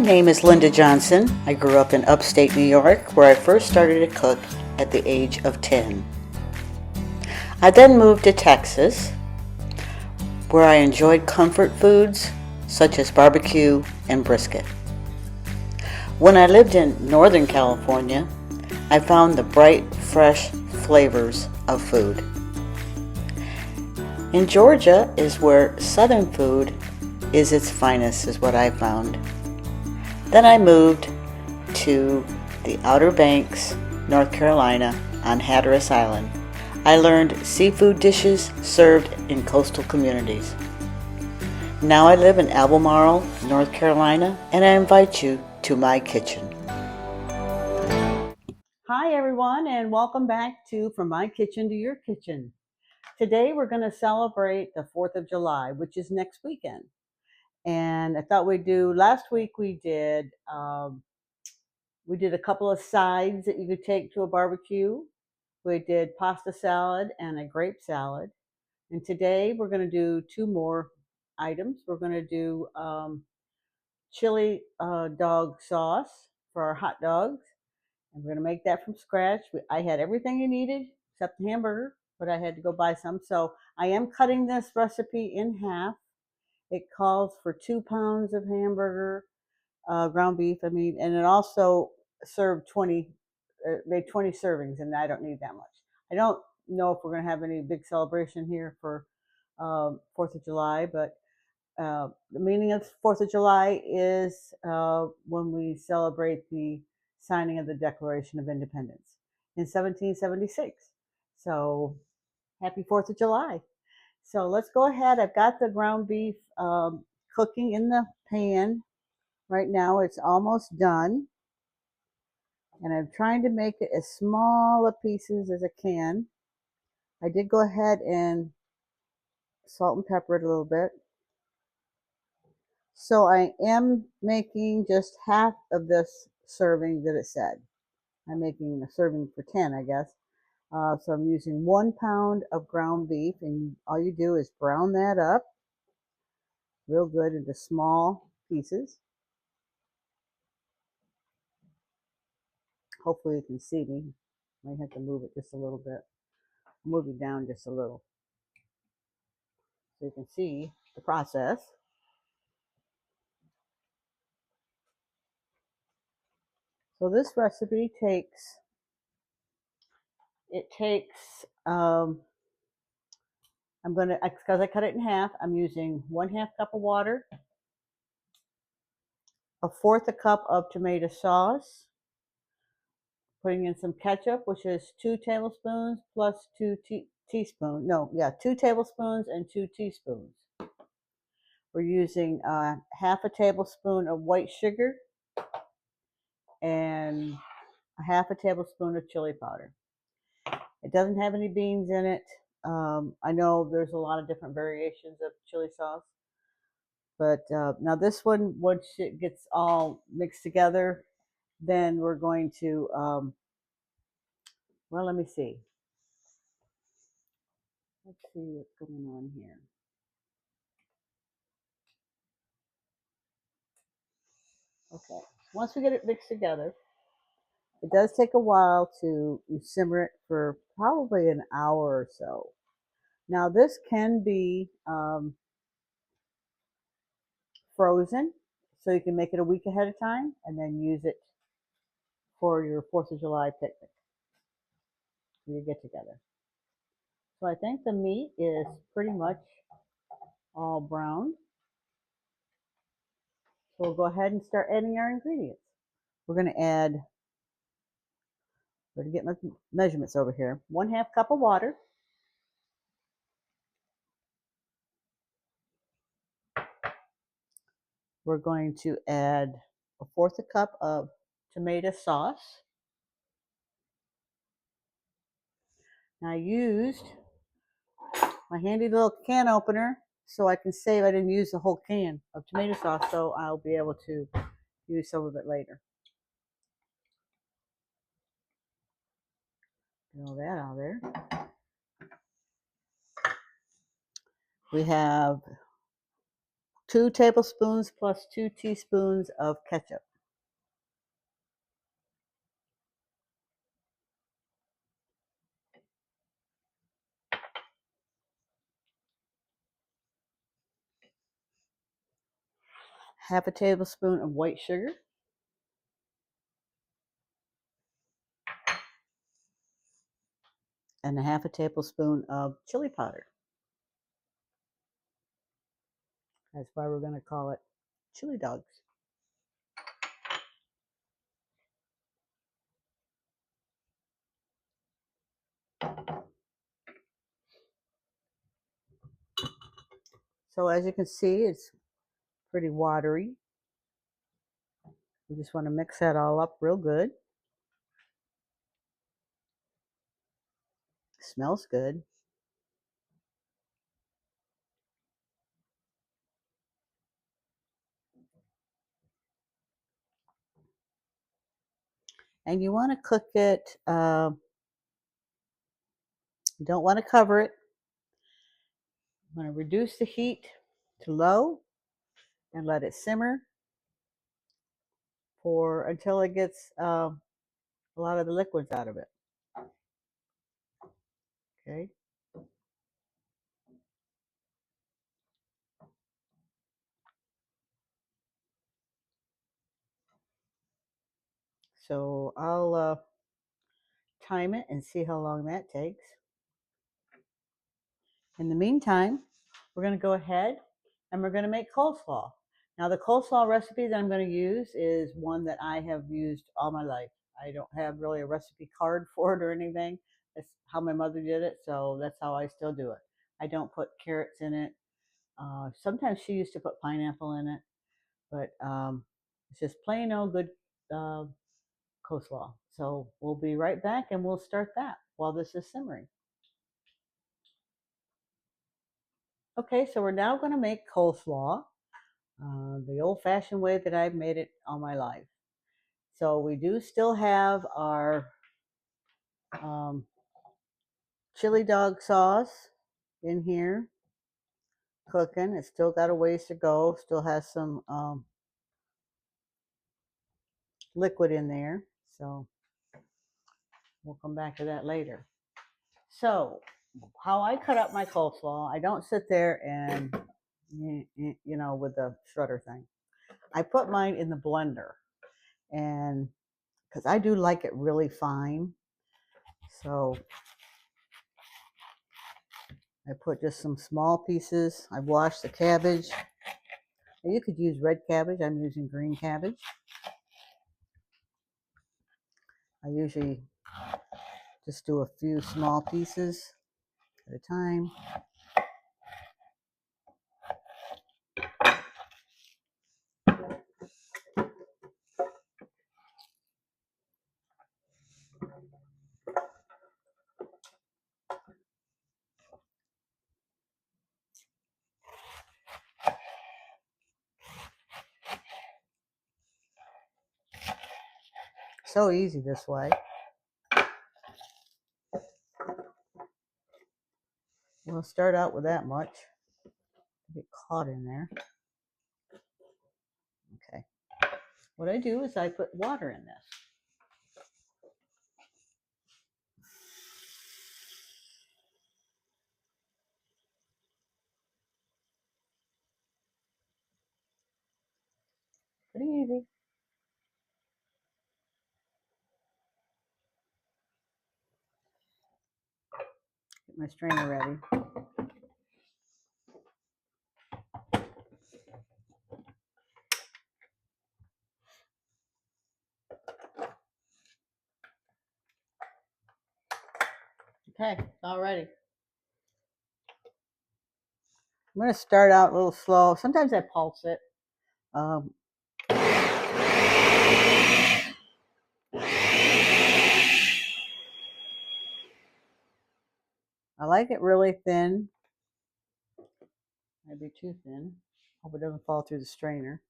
name is Linda Johnson. I grew up in upstate New York, where I first started to cook at the age of 10. I then moved to Texas, where I enjoyed comfort foods such as barbecue and brisket. When I lived in Northern California, I found the bright, fresh flavors of food. In Georgia is where Southern food is its finest, is what I found. Then I moved to the Outer Banks, North Carolina, on Hatteras Island. I learned seafood dishes served in coastal communities. Now I live in Albemarle, North Carolina, and I invite you to my kitchen. Hi everyone, and welcome back to From My Kitchen to Your Kitchen. Today we're going to celebrate the 4th of July, which is next weekend. And I thought last week we did a couple of sides that you could take to a barbecue. We did pasta salad and a grape salad. And today we're going to do two more items. We're going to do chili dog sauce for our hot dogs. And we're going to make that from scratch. I had everything you needed except the hamburger, but I had to go buy some. So I am cutting this recipe in half. It calls for 2 pounds of hamburger, ground beef, and it also made 20 servings, and I don't need that much. I don't know if we're going to have any big celebration here for 4th of July, but the meaning of 4th of July is when we celebrate the signing of the Declaration of Independence in 1776. So happy 4th of July. So let's go ahead. I've got the ground beef cooking in the pan right now. It's almost done. And I'm trying to make it as small of pieces as I can. I did go ahead and salt and pepper it a little bit. So I am making just half of this serving that it said. I'm making a serving for 10, I guess. So I'm using 1 pound of ground beef, and all you do is brown that up real good into small pieces. Hopefully you can see me. Might have to move it just a little bit. Move it down just a little so you can see the process. So this recipe takes, because I cut it in half, I'm using 1/2 cup of water, 1/4 a cup of tomato sauce, putting in some ketchup, which is 2 tablespoons plus 2 teaspoons. 2 tablespoons and 2 teaspoons. We're using 1/2 a tablespoon of white sugar and 1/2 a tablespoon of chili powder. It doesn't have any beans in it. I know there's a lot of different variations of chili sauce, but now this one, once it gets all mixed together, then we're going to, well, let me see. Let's see what's going on here. Okay, once we get it mixed together, it does take a while to simmer it for probably an hour or so. Now this can be frozen, so you can make it a week ahead of time and then use it for your 4th of July picnic, for your get together. So I think the meat is pretty much all brown. So we'll go ahead and start adding our ingredients. We're going to get my measurements over here. 1/2 cup of water. We're going to add 1/4 a cup of tomato sauce. Now I used my handy little can opener so I can save. I didn't use the whole can of tomato sauce, so I'll be able to use some of it later. Get all that out of there. We have 2 tablespoons plus 2 teaspoons of ketchup. Half a tablespoon of white sugar. And a half a tablespoon of chili powder. That's why we're going to call it chili dogs. So as you can see, it's pretty watery. We just want to mix that all up real good. Smells good. And you want to cook it, you don't want to cover it. You want to reduce the heat to low and let it simmer for until it gets a lot of the liquids out of it. Okay. So I'll time it and see how long that takes. In the meantime, we're going to go ahead and we're going to make coleslaw. Now the coleslaw recipe that I'm going to use is one that I have used all my life. I don't have really a recipe card for it or anything. That's how my mother did it, so that's how I still do it. I don't put carrots in it. Sometimes she used to put pineapple in it, but it's just plain old good coleslaw. So we'll be right back and we'll start that while this is simmering. Okay, so we're now going to make coleslaw the old-fashioned way that I've made it all my life. So we do still have our chili dog sauce in here cooking. It's still got a ways to go. Still has some liquid in there. So we'll come back to that later. So how I cut up my coleslaw, I don't sit there and, with the shredder thing. I put mine in the blender, and because I do like it really fine. So I put just some small pieces. I washed the cabbage. You could use red cabbage. I'm using green cabbage. I usually just do a few small pieces at a time. So easy this way. We'll start out with that much. Get caught in there. Okay. What I do is I put water in this. Pretty easy. Get my strainer ready. Okay, all ready. I'm going to start out a little slow. Sometimes I pulse it. I like it really thin. Maybe too thin. Hope it doesn't fall through the strainer.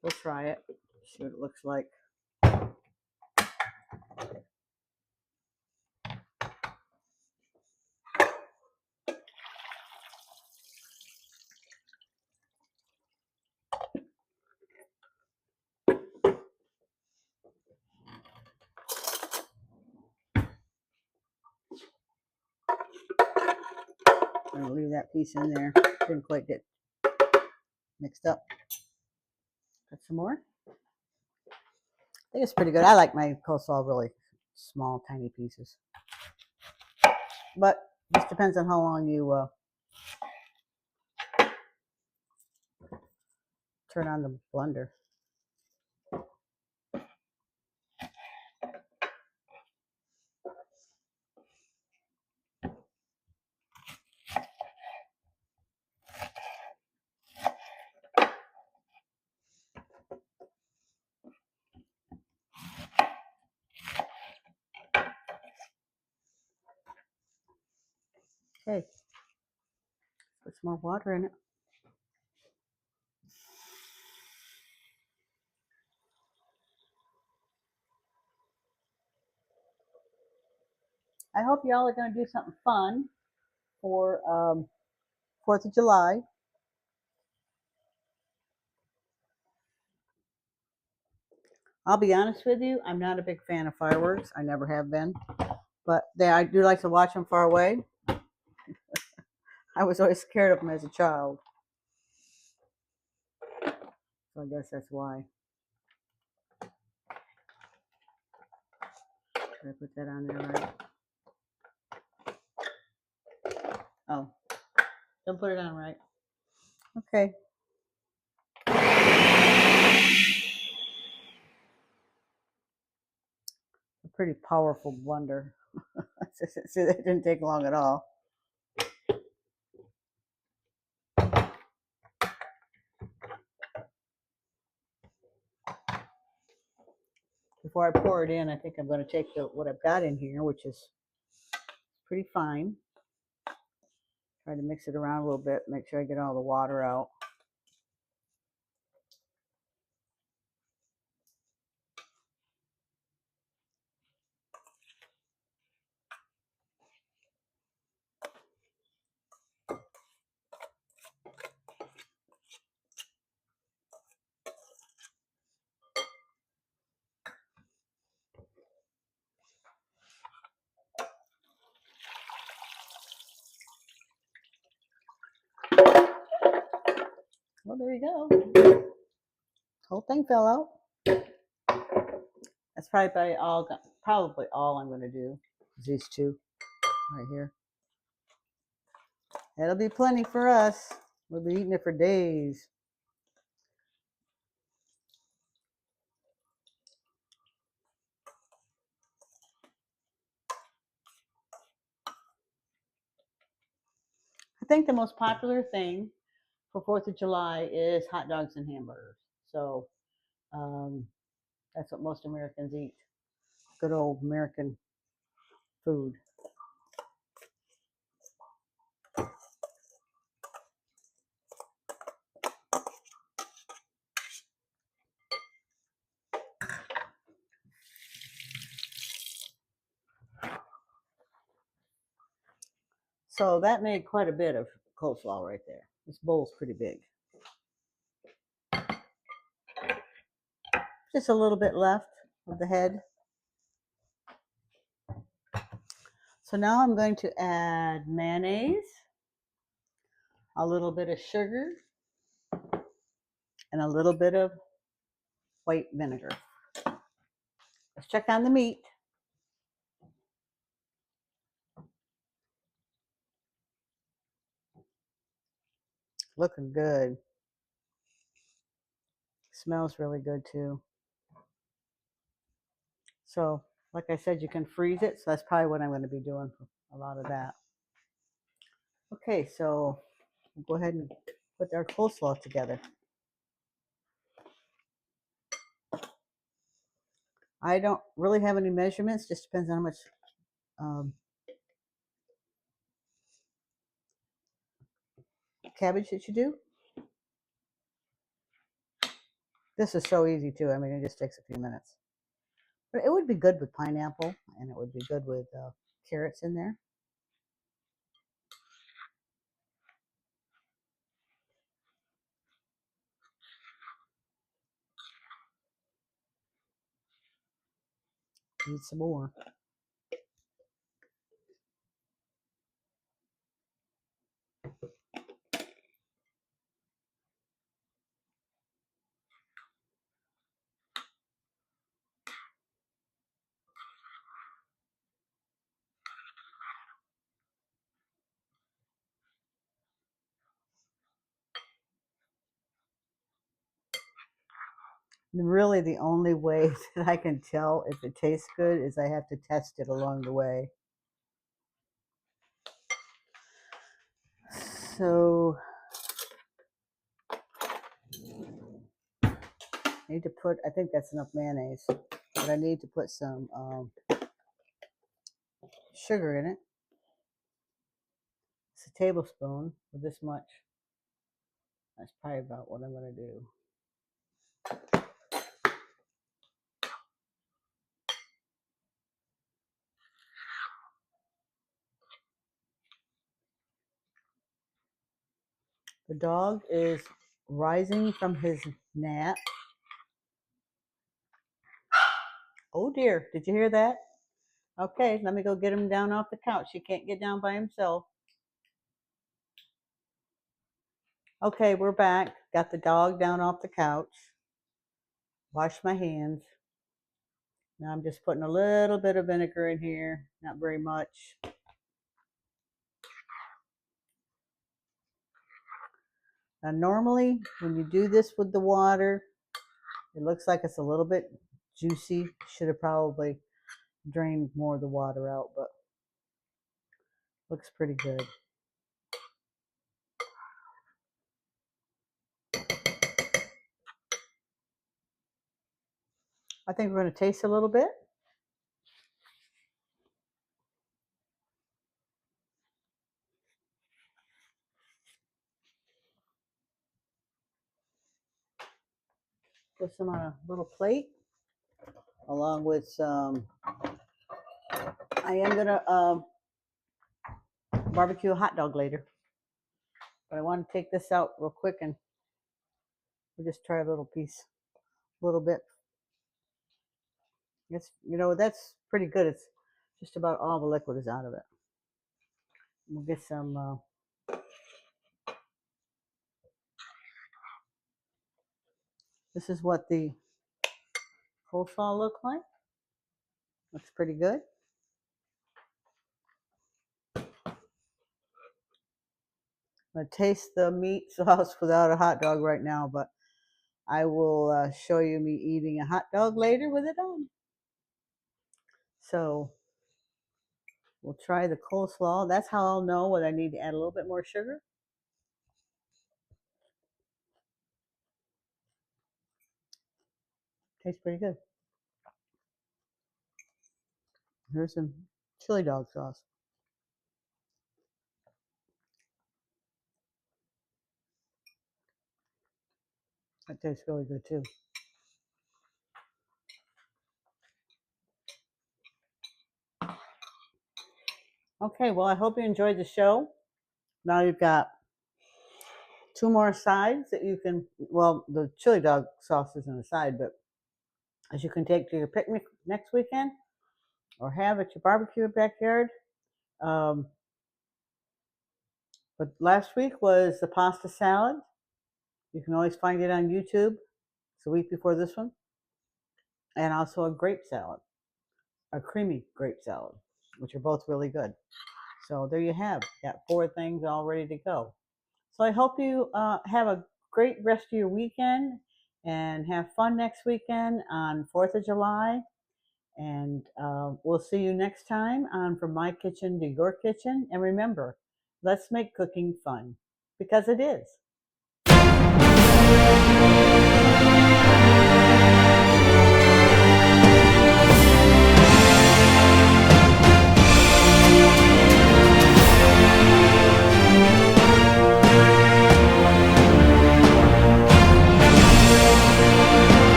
We'll try it. See what it looks like. I'm going to leave that piece in there. Didn't quite get mixed up. Put some more. I think it's pretty good. I like my coleslaw really small, tiny pieces. But just depends on how long you turn on the blender. Okay, put some more water in it. I hope y'all are going to do something fun for 4th of July. I'll be honest with you, I'm not a big fan of fireworks. I never have been. But I do like to watch them far away. I was always scared of them as a child. So I guess that's why. Did I put that on there right? Oh, don't put it on right. Okay. A pretty powerful blender. See, that didn't take long at all. Before I pour it in, I think I'm going to take what I've got in here, which is pretty fine. Try to mix it around a little bit, make sure I get all the water out. Well, there you go. Whole thing fell out. That's probably all I'm going to do is these two right here. That'll be plenty for us. We'll be eating it for days. I think the most popular thing for 4th of July is hot dogs and hamburgers. So that's what most Americans eat. Good old American food. So that made quite a bit of coleslaw right there. This bowl's pretty big. Just a little bit left of the head. So now I'm going to add mayonnaise, a little bit of sugar, and a little bit of white vinegar. Let's check on the meat. Looking good. Smells really good too. So, like I said, you can freeze it. So that's probably what I'm going to be doing for a lot of that. Okay, so we'll go ahead and put our coleslaw together. I don't really have any measurements. Just depends on how much cabbage that you do. This is so easy too. I mean, it just takes a few minutes. But it would be good with pineapple, and it would be good with carrots in there. Need some more. Really, the only way that I can tell if it tastes good is I have to test it along the way. So I need to put, I think that's enough mayonnaise, but I need to put some sugar in it. It's a tablespoon with this much. That's probably about what I'm going to do. The dog is rising from his nap. Oh dear, did you hear that? Okay, let me go get him down off the couch. He can't get down by himself. Okay, we're back. Got the dog down off the couch. Wash my hands. Now I'm just putting a little bit of vinegar in here, not very much. Now normally when you do this with the water, it looks like it's a little bit juicy. Should have probably drained more of the water out, but looks pretty good. I think we're going to taste a little bit. Put some on a little plate along with some, I am going to barbecue a hot dog later. But I want to take this out real quick and we'll just try a little piece, a little bit. It's, you know, that's pretty good. It's just about all the liquid is out of it. We'll get some, this is what the coleslaw look like. Looks pretty good. I'm going to taste the meat sauce without a hot dog right now, but I will show you me eating a hot dog later with it on. So we'll try the coleslaw. That's how I'll know whether I need to add a little bit more sugar. Tastes pretty good. Here's some chili dog sauce. That tastes really good too. Okay, well, I hope you enjoyed the show. Now you've got 2 more sides that you can, well, the chili dog sauce isn't a side, but as you can take to your picnic next weekend or have at your barbecue backyard. But last week was the pasta salad. You can always find it on YouTube. It's a week before this one. And also a grape salad, a creamy grape salad, which are both really good. So there you have, got 4 things all ready to go. So I hope you have a great rest of your weekend and have fun next weekend on 4th of July. And we'll see you next time on From My Kitchen to Your Kitchen. And remember, let's make cooking fun, because it is.